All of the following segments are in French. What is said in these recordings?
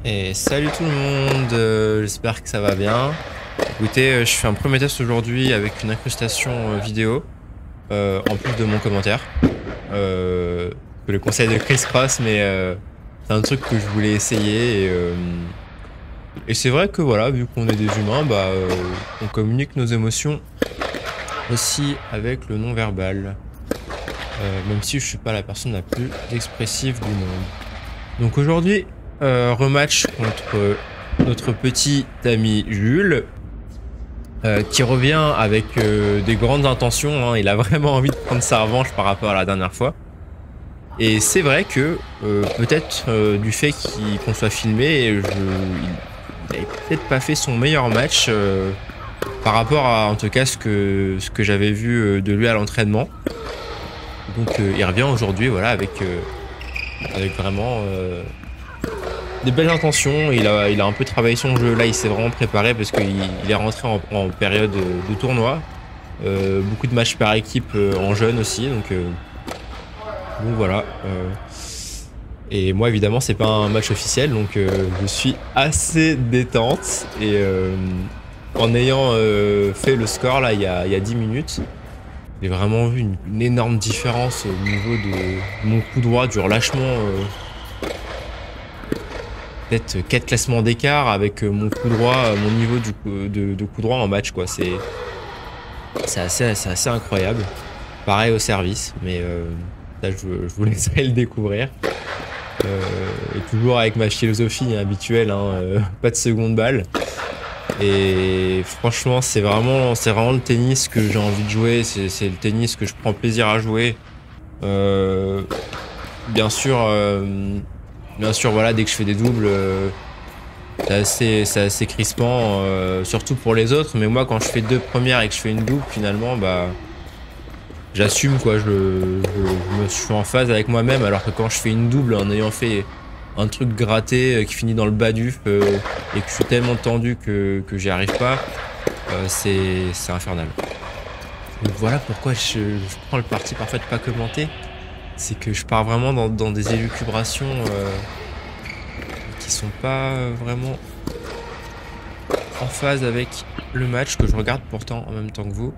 Et salut tout le monde, j'espère que ça va bien. Écoutez, je fais un premier test aujourd'hui avec une incrustation vidéo, en plus de mon commentaire. Le conseil de Chris Cross, mais c'est un truc que je voulais essayer. Et c'est vrai que voilà, vu qu'on est des humains, on communique nos émotions aussi avec le non-verbal. Même si je suis pas la personne la plus expressive du monde. Donc aujourd'hui, rematch contre notre petit ami Jules, qui revient avec des grandes intentions, hein. Il a vraiment envie de prendre sa revanche par rapport à la dernière fois. Et c'est vrai que peut-être du fait qu'on soit filmé, il n'avait peut-être pas fait son meilleur match par rapport à en tout cas ce que j'avais vu de lui à l'entraînement. Donc il revient aujourd'hui, voilà, avec vraiment des belles intentions. Il a un peu travaillé son jeu. Là, il s'est vraiment préparé parce qu'il est rentré en période de tournoi. Beaucoup de matchs par équipe en jeune aussi. Donc voilà. Et moi, évidemment, c'est pas un match officiel. Donc je suis assez détente. Et en ayant fait le score là il y a 10 minutes, j'ai vraiment vu une énorme différence au niveau de mon coup droit, du relâchement. Peut-être 4 classements d'écart avec mon coup droit, mon niveau de coup droit en match, quoi. C'est assez incroyable. Pareil au service, mais ça, je vous laisserai le découvrir. Et toujours avec ma philosophie habituelle, hein, pas de seconde balle. Et franchement, c'est vraiment le tennis que j'ai envie de jouer. C'est le tennis que je prends plaisir à jouer. Bien sûr, voilà, dès que je fais des doubles, c'est assez crispant, surtout pour les autres. Mais moi, quand je fais deux premières et que je fais une double, finalement, j'assume, quoi. Je suis en phase avec moi-même. Alors que quand je fais une double en ayant fait un truc gratté qui finit dans le bas du et que je suis tellement tendu que j'y arrive pas, c'est infernal. Donc voilà pourquoi je prends le parti parfait de pas commenter. C'est que je pars vraiment dans des élucubrations qui sont pas vraiment en phase avec le match, que je regarde pourtant en même temps que vous.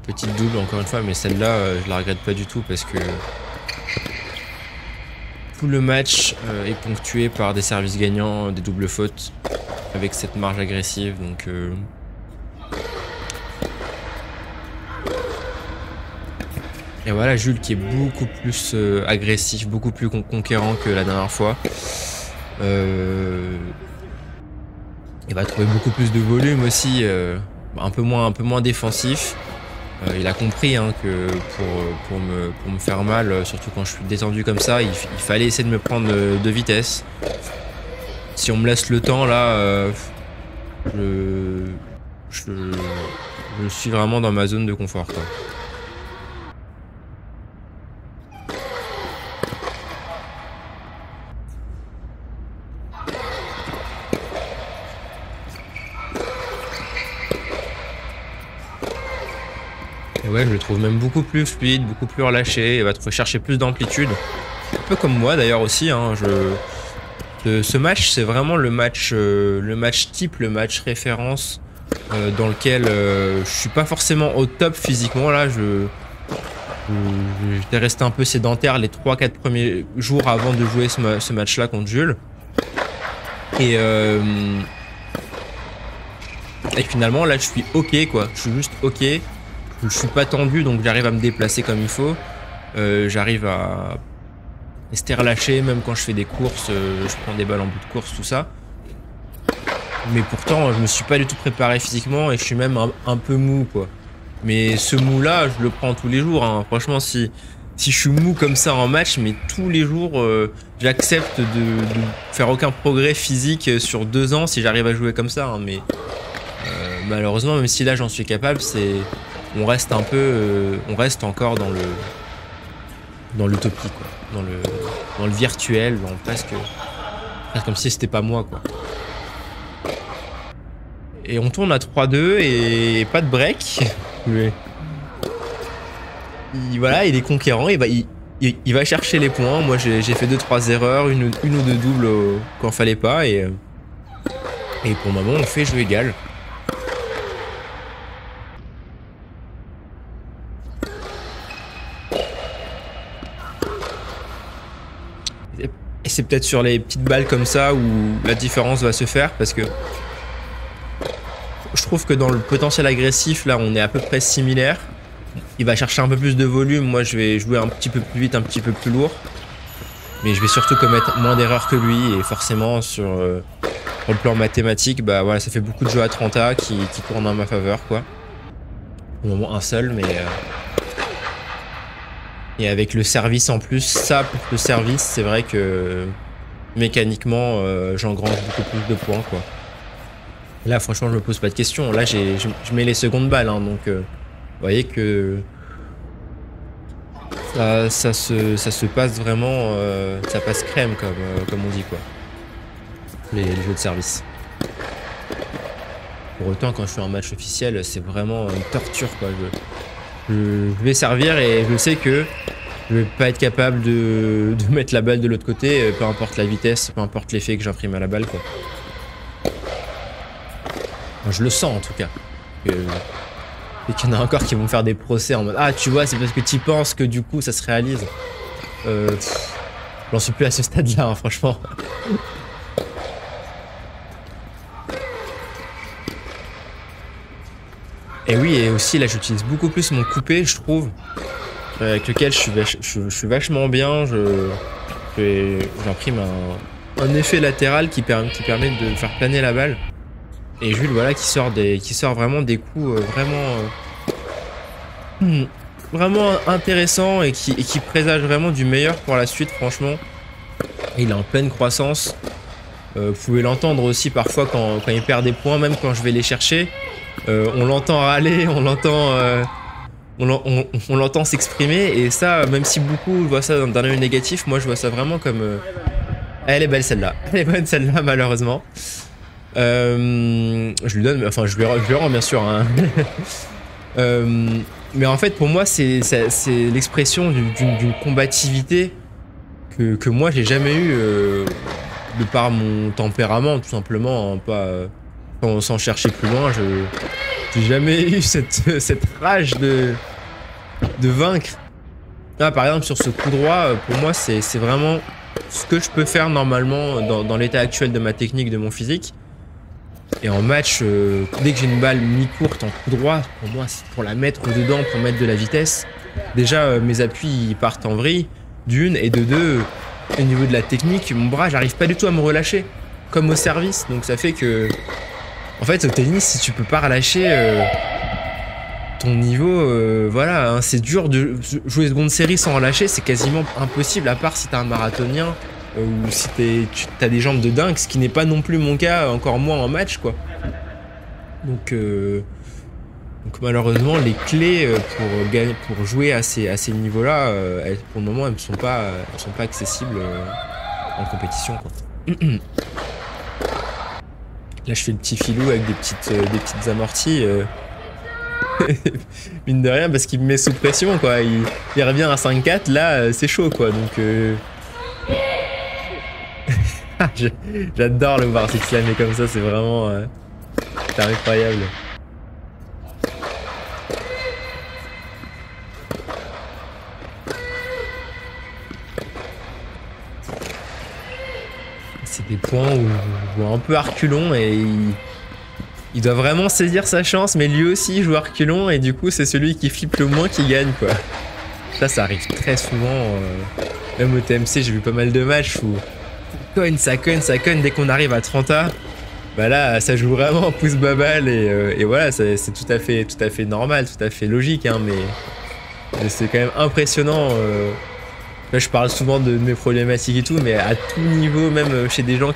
Petite double encore une fois, mais celle-là je la regrette pas du tout parce que tout le match est ponctué par des services gagnants, des doubles fautes avec cette marge agressive. Donc et voilà, Jules qui est beaucoup plus agressif, beaucoup plus conquérant que la dernière fois. Il va trouver beaucoup plus de volume aussi, un peu moins défensif. Il a compris, hein, que pour me faire mal, surtout quand je suis détendu comme ça, il fallait essayer de me prendre de vitesse. Si on me laisse le temps là, je suis vraiment dans ma zone de confort, quoi. Et ouais, je le trouve même beaucoup plus fluide, beaucoup plus relâché. Il va chercher plus d'amplitude. Un peu comme moi d'ailleurs aussi, hein. Ce match, c'est vraiment le match type, le match référence dans lequel je suis pas forcément au top physiquement. Là, j'étais resté un peu sédentaire les 3-4 premiers jours avant de jouer ce match-là contre Jules. Et finalement, là, je suis ok, quoi. Je suis juste ok. Je suis pas tendu, donc j'arrive à me déplacer comme il faut. J'arrive à rester relâché, même quand je fais des courses, je prends des balles en bout de course, tout ça. Mais pourtant, je me suis pas du tout préparé physiquement et je suis même un peu mou, quoi. Mais ce mou-là, je le prends tous les jours, hein. Franchement, si je suis mou comme ça en match, mais tous les jours, j'accepte de faire aucun progrès physique sur 2 ans si j'arrive à jouer comme ça, hein. Mais malheureusement, même si là j'en suis capable, on reste encore dans l'utopie, quoi. Dans le virtuel, presque comme si c'était pas moi, quoi. Et on tourne à 3-2 et pas de break. voilà, il est conquérant, il va chercher les points. Moi j'ai fait 2-3 erreurs, une ou deux doubles quand fallait pas, et pour le moment on fait jeu égal. Et c'est peut-être sur les petites balles comme ça où la différence va se faire, parce que je trouve que dans le potentiel agressif, là on est à peu près similaire. Il va chercher un peu plus de volume, moi je vais jouer un petit peu plus vite, un petit peu plus lourd. Mais je vais surtout commettre moins d'erreurs que lui, et forcément sur le plan mathématique, bah voilà, ça fait beaucoup de jeux à 30A qui tournent en ma faveur, quoi. Au moment un seul, mais... Et avec le service en plus, ça, pour le service, c'est vrai que mécaniquement, j'engrange beaucoup plus de points, quoi. Là, franchement, je me pose pas de questions. Là, je mets les secondes balles, hein, donc vous voyez que ça se passe vraiment, ça passe crème, comme on dit, quoi. Les jeux de service. Pour autant, quand je fais un match officiel, c'est vraiment une torture, quoi. Je vais servir et je sais que je vais pas être capable de mettre la balle de l'autre côté, peu importe la vitesse, peu importe l'effet que j'imprime à la balle, quoi. Enfin, je le sens en tout cas. Et qu'il y en a encore qui vont faire des procès en mode ah tu vois c'est parce que tu penses que du coup ça se réalise. J'en suis plus à ce stade là, hein, franchement. Et oui, et aussi là j'utilise beaucoup plus mon coupé, je trouve, avec lequel je suis vachement bien. J'imprime un effet latéral qui permet de faire planer la balle. Et Jules, voilà, qui sort vraiment des coups vraiment intéressants, et qui présage vraiment du meilleur pour la suite, franchement. Et il est en pleine croissance. Vous pouvez l'entendre aussi parfois quand il perd des points, même quand je vais les chercher. On l'entend râler, on l'entend s'exprimer, et ça, même si beaucoup voient ça d'un œil négatif, moi je vois ça vraiment comme... Elle est belle celle-là, elle est bonne celle-là, malheureusement. Je lui donne, enfin je lui rends bien sûr, hein. Mais en fait pour moi c'est l'expression d'une combativité que moi j'ai jamais eu, de par mon tempérament tout simplement, hein, pas... sans chercher plus loin, j'ai jamais eu cette rage de vaincre. Là, par exemple, sur ce coup droit, pour moi, c'est vraiment ce que je peux faire normalement dans l'état actuel de ma technique, de mon physique. Et en match, dès que j'ai une balle mi-courte en coup droit, pour moi, c'est pour la mettre dedans, pour mettre de la vitesse. Déjà, mes appuis ils partent en vrille, d'une, et de deux, au niveau de la technique, mon bras, j'arrive pas du tout à me relâcher, comme au service. Donc ça fait que... En fait, au tennis, si tu peux pas relâcher ton niveau, voilà, hein, c'est dur de jouer seconde série sans relâcher, c'est quasiment impossible, à part si t'es un marathonien ou si t'as des jambes de dingue, ce qui n'est pas non plus mon cas, encore moins en match, quoi. Donc malheureusement, les clés pour jouer à ces niveaux-là, pour le moment, elles ne sont pas accessibles en compétition, quoi. Là, je fais le petit filou avec des petites amorties. Mine de rien, parce qu'il me met sous pression, quoi. Il revient à 5-4, là, c'est chaud, quoi. Donc, j'adore le voir s'exclamer comme ça, c'est vraiment... c'est incroyable. C'est des points où je joue un peu à reculons, et il doit vraiment saisir sa chance, mais lui aussi joue à reculons, et du coup c'est celui qui flippe le moins qui gagne, quoi. Ça arrive très souvent, même au TMC j'ai vu pas mal de matchs où ça cogne, dès qu'on arrive à 30A, bah là ça joue vraiment pouce babal, et voilà, c'est tout à fait normal, tout à fait logique, hein, mais c'est quand même impressionnant. Là, je parle souvent de mes problématiques et tout, mais à tout niveau, même chez des gens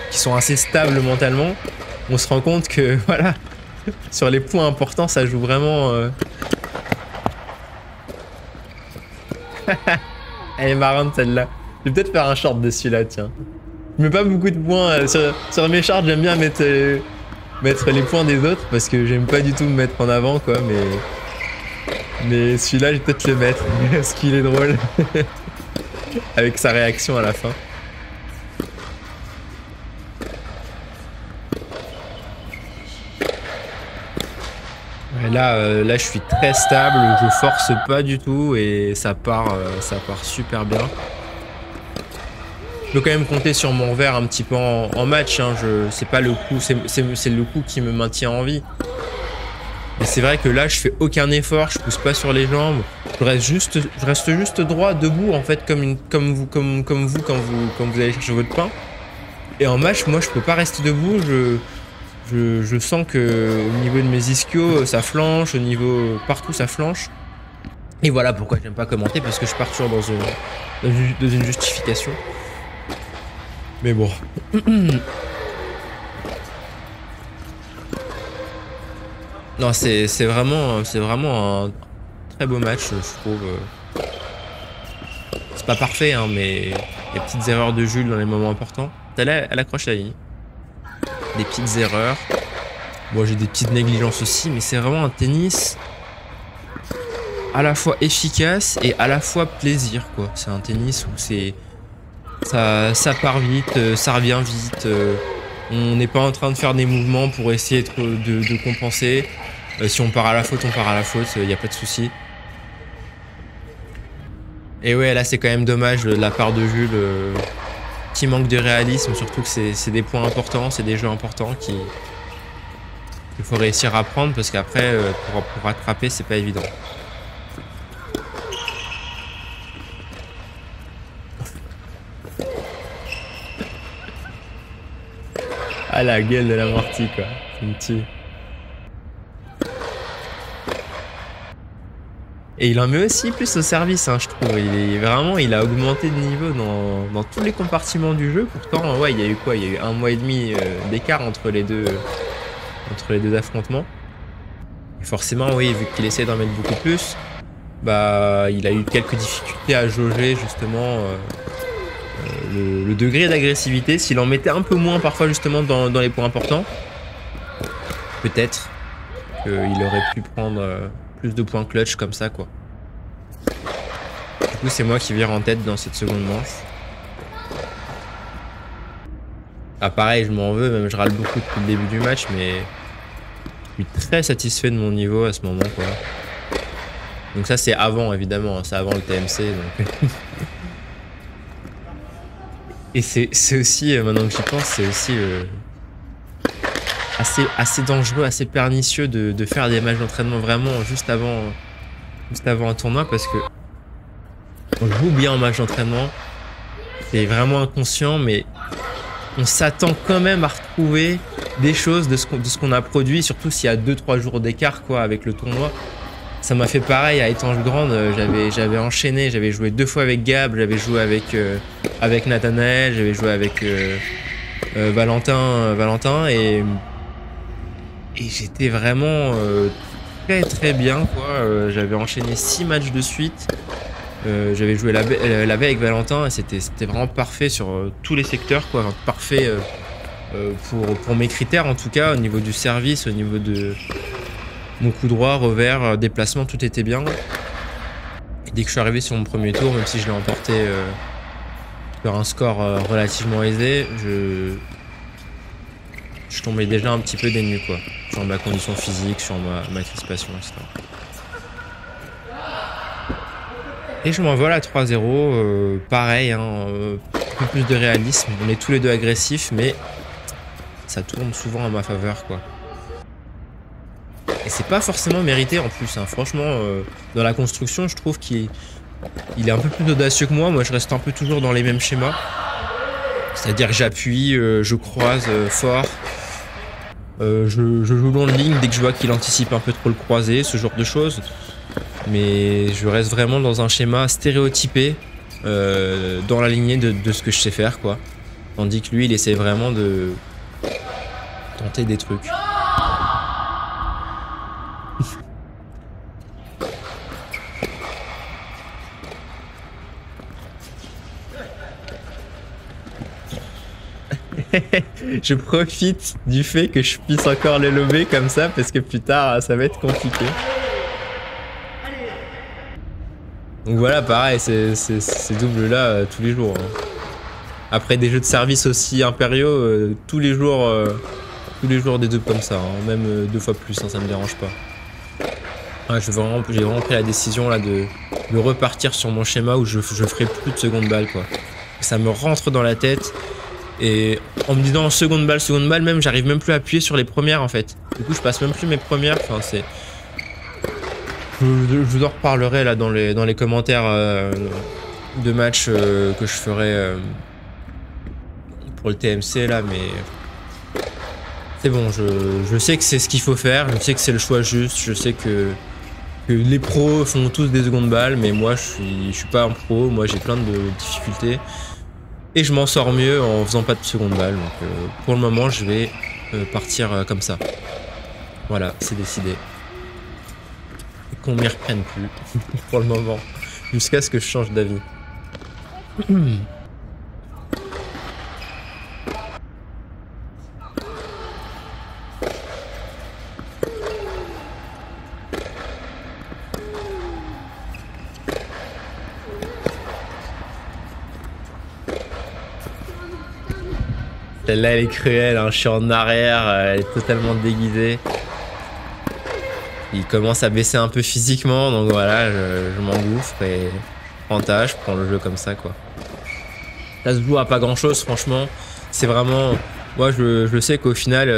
qui sont assez stables mentalement, on se rend compte que, voilà, sur les points importants, ça joue vraiment... Elle est marrante, celle-là. Je vais peut-être faire un short dessus, là, tiens. Je mets pas beaucoup de points. Sur mes shorts, j'aime bien mettre les points des autres, parce que j'aime pas du tout me mettre en avant, quoi, mais... Mais celui-là, je vais peut-être le mettre, parce qu'il est drôle. Avec sa réaction à la fin. Ouais, là, je suis très stable, je force pas du tout et ça part super bien. Je peux quand même compter sur mon revers un petit peu en match. Hein. C'est pas le coup, c'est le coup qui me maintient en vie. Et c'est vrai que là, je fais aucun effort, je pousse pas sur les jambes, je reste juste droit, debout en fait, comme vous quand vous allez chercher votre pain. Et en match, moi, je peux pas rester debout. Je sens que au niveau de mes ischios, ça flanche, au niveau partout, ça flanche. Et voilà pourquoi j'aime pas commenter, parce que je pars toujours dans une justification. Mais bon. Non, c'est vraiment un très beau match, je trouve. C'est pas parfait, hein, mais les petites erreurs de Jules dans les moments importants. Elle accroche la ligne. Des petites erreurs. Bon, j'ai des petites négligences aussi, mais c'est vraiment un tennis à la fois efficace et à la fois plaisir, quoi. C'est un tennis où ça part vite, ça revient vite. On n'est pas en train de faire des mouvements pour essayer de compenser. Si on part à la faute, on part à la faute, il n'y a pas de souci. Et ouais, là c'est quand même dommage de la part de Jules. Petit manque de réalisme, surtout que c'est des points importants, c'est des jeux importants qu'il faut réussir à prendre, parce qu'après, pour rattraper, c'est pas évident. Ah, la gueule de l'amorti, quoi. C'est une tue. Et il en met aussi plus au service, hein, je trouve. Il a augmenté de niveau dans tous les compartiments du jeu. Pourtant, ouais, il y a eu quoi? Il y a eu 1 mois et demi d'écart entre les deux affrontements. Et forcément, oui, vu qu'il essaie d'en mettre beaucoup plus, bah, il a eu quelques difficultés à jauger justement le degré d'agressivité. S'il en mettait un peu moins parfois justement dans les points importants, peut-être qu'il aurait pu prendre plus de points clutch comme ça, quoi. Du coup, c'est moi qui vire en tête dans cette seconde manche. Ah, pareil, je m'en veux, même je râle beaucoup depuis le début du match, mais je suis très satisfait de mon niveau à ce moment, quoi. Donc ça, c'est avant, évidemment, c'est avant le TMC, donc... Et c'est aussi, maintenant que j'y pense, c'est aussi assez dangereux, assez pernicieux de faire des matchs d'entraînement vraiment juste avant un tournoi, parce que on joue bien en match d'entraînement, c'est vraiment inconscient, mais on s'attend quand même à retrouver des choses de ce qu'on a produit, surtout s'il y a 2-3 jours d'écart, quoi, avec le tournoi. Ça m'a fait pareil à Étanges Grande, j'avais enchaîné, j'avais joué 2 fois avec Gab, j'avais joué avec Nathanaël, j'avais joué avec Valentin et j'étais vraiment très bien, quoi. J'avais enchaîné 6 matchs de suite. J'avais joué la veille avec Valentin et c'était vraiment parfait sur tous les secteurs, quoi. Enfin, parfait pour mes critères, en tout cas, au niveau du service, au niveau de mon coup droit, revers, déplacement, tout était bien. Et dès que je suis arrivé sur mon premier tour, même si je l'ai emporté sur un score relativement aisé, je tombais déjà un petit peu dénu, quoi, sur ma condition physique, sur ma crispation, etc. Et je m'envole à 3-0, pareil, hein, un peu plus de réalisme. On est tous les deux agressifs, mais ça tourne souvent à ma faveur, quoi. Et c'est pas forcément mérité en plus, hein. Franchement, dans la construction, je trouve qu'il est un peu plus audacieux que moi. Moi, je reste un peu toujours dans les mêmes schémas. C'est-à-dire que j'appuie, je croise fort. Je joue long de ligne dès que je vois qu'il anticipe un peu trop le croisé, ce genre de choses. Mais je reste vraiment dans un schéma stéréotypé, dans la lignée de ce que je sais faire, quoi. Tandis que lui, il essaie vraiment de tenter des trucs. Je profite du fait que je puisse encore le lober comme ça, parce que plus tard ça va être compliqué. Donc voilà, pareil, c'est double là tous les jours. Hein. Après des jeux de service aussi impériaux, tous les jours des doubles comme ça, hein. Même 2 fois plus, hein, ça me dérange pas. Ouais, j'ai vraiment pris la décision là de repartir sur mon schéma où je ferai plus de seconde balle quoi. Ça me rentre dans la tête et en me disant seconde balle, même j'arrive même plus à appuyer sur les premières en fait. Du coup je passe même plus mes premières. Enfin c'est, je vous en reparlerai là dans les commentaires de match que je ferai pour le TMC là, mais c'est bon, je sais que c'est ce qu'il faut faire, je sais que c'est le choix juste, je sais que les pros font tous des secondes balles, mais moi je suis pas un pro, moi j'ai plein de difficultés et je m'en sors mieux en faisant pas de secondes balles. Donc pour le moment je vais partir comme ça. Voilà, c'est décidé. Et qu'on m'y reprenne plus pour le moment, jusqu'à ce que je change d'avis. Celle-là, elle est cruelle, hein. Je suis en arrière, elle est totalement déguisée. Il commence à baisser un peu physiquement, donc voilà, je m'engouffre et je prends le jeu comme ça, quoi. Ça se joue à pas grand-chose, franchement. C'est vraiment... Moi, je sais qu'au final,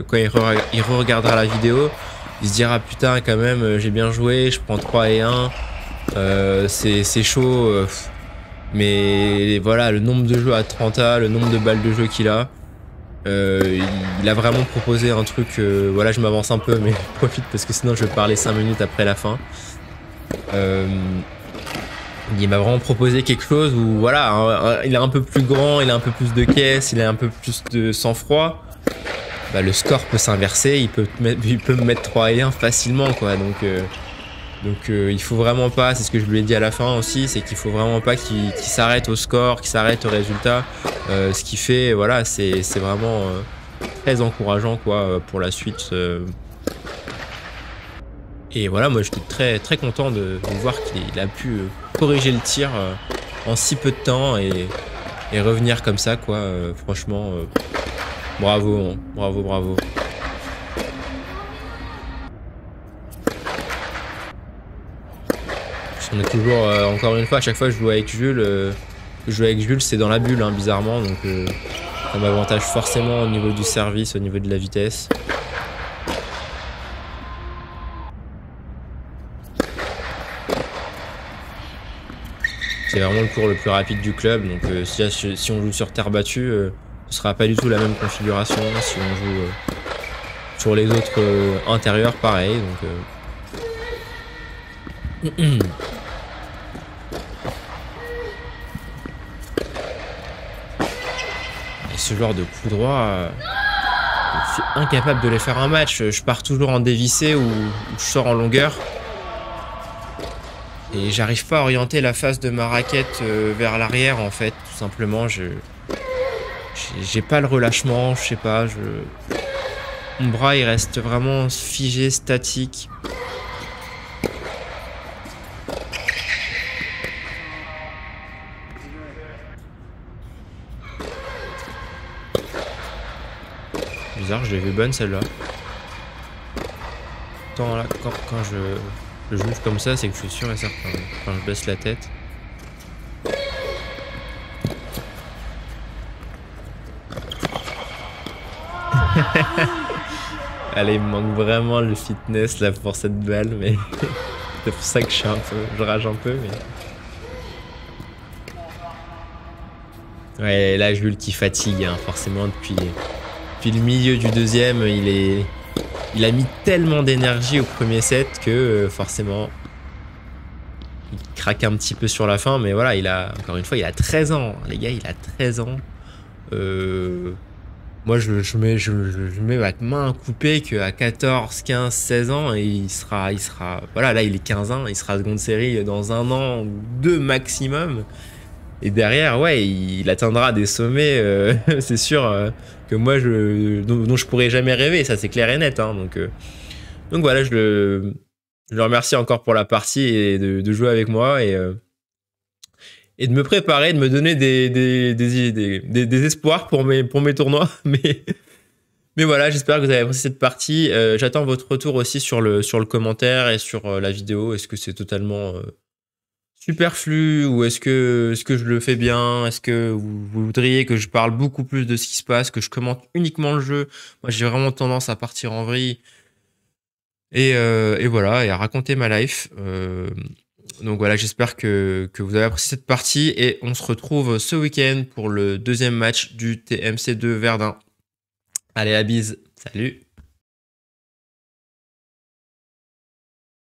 quand il re-regardera la vidéo, il se dira, putain, quand même, j'ai bien joué, je prends 3 et 1. C'est chaud. Mais voilà, le nombre de jeux à 30A, le nombre de balles de jeu qu'il a, il a vraiment proposé un truc. Voilà, je m'avance un peu, mais profite parce que sinon je vais parler 5 minutes après la fin. Il m'a vraiment proposé quelque chose où voilà, il est un peu plus grand, il a un peu plus de caisse, il a un peu plus de sang-froid. Bah, le score peut s'inverser, il peut me mettre 3 et 1 facilement, quoi. Donc il faut vraiment pas, c'est ce que je lui ai dit à la fin aussi, c'est qu'il faut vraiment pas qu'il s'arrête au score, qu'il s'arrête au résultat. Ce qu'il fait, voilà, c'est vraiment très encourageant quoi pour la suite. Et voilà, moi j'étais très très content de voir qu'il a pu corriger le tir en si peu de temps et revenir comme ça quoi. Franchement, bravo, hein. Bravo. On est toujours, encore une fois, à chaque fois que je joue avec Jules, c'est dans la bulle, hein, bizarrement, donc ça m'avantage forcément au niveau du service, au niveau de la vitesse. C'est vraiment le cours le plus rapide du club, donc si on joue sur terre battue, ce sera pas du tout la même configuration. Si on joue sur les autres intérieurs, pareil, donc... Ce genre de coup droit, je suis incapable de les faire un match. Je pars toujours en dévissé ou je sors en longueur. Et j'arrive pas à orienter la face de ma raquette vers l'arrière en fait. Tout simplement, j'ai pas le relâchement, je sais pas. Mon bras il reste vraiment figé, statique. Bizarre, je l'ai vu bonne celle-là. Tant là, quand je joue comme ça, c'est que je suis sûr et certain. Quand je baisse la tête. Allez, il me manque vraiment le fitness là pour cette balle, mais c'est pour ça que je rage un peu, mais. Ouais, là Jules qui fatigue, hein, forcément depuis le milieu du deuxième, il a mis tellement d'énergie au premier set que forcément il craque un petit peu sur la fin, mais voilà, encore une fois, il a 13 ans, les gars, il a 13 ans. Moi, je mets ma main à couper qu'à 14, 15, 16 ans, et il sera, voilà, là il est 15 ans, il sera seconde série dans 1 an ou 2 maximum. Et derrière, ouais, il atteindra des sommets, c'est sûr, que moi, dont je pourrais jamais rêver, ça c'est clair et net. Hein, donc voilà, je Je le remercie encore pour la partie et de jouer avec moi et de me préparer, de me donner des espoirs pour mes tournois. Mais voilà, j'espère que vous avez apprécié cette partie. J'attends votre retour aussi sur le commentaire et sur la vidéo. Est-ce que c'est totalement superflu ou est-ce que je le fais bien? Est-ce que vous voudriez que je parle beaucoup plus de ce qui se passe, que je commente uniquement le jeu? Moi, j'ai vraiment tendance à partir en vrille et voilà, et à raconter ma life. Donc voilà, j'espère que vous avez apprécié cette partie et on se retrouve ce week-end pour le deuxième match du TMC2 Verdun. Allez, à bise. Salut.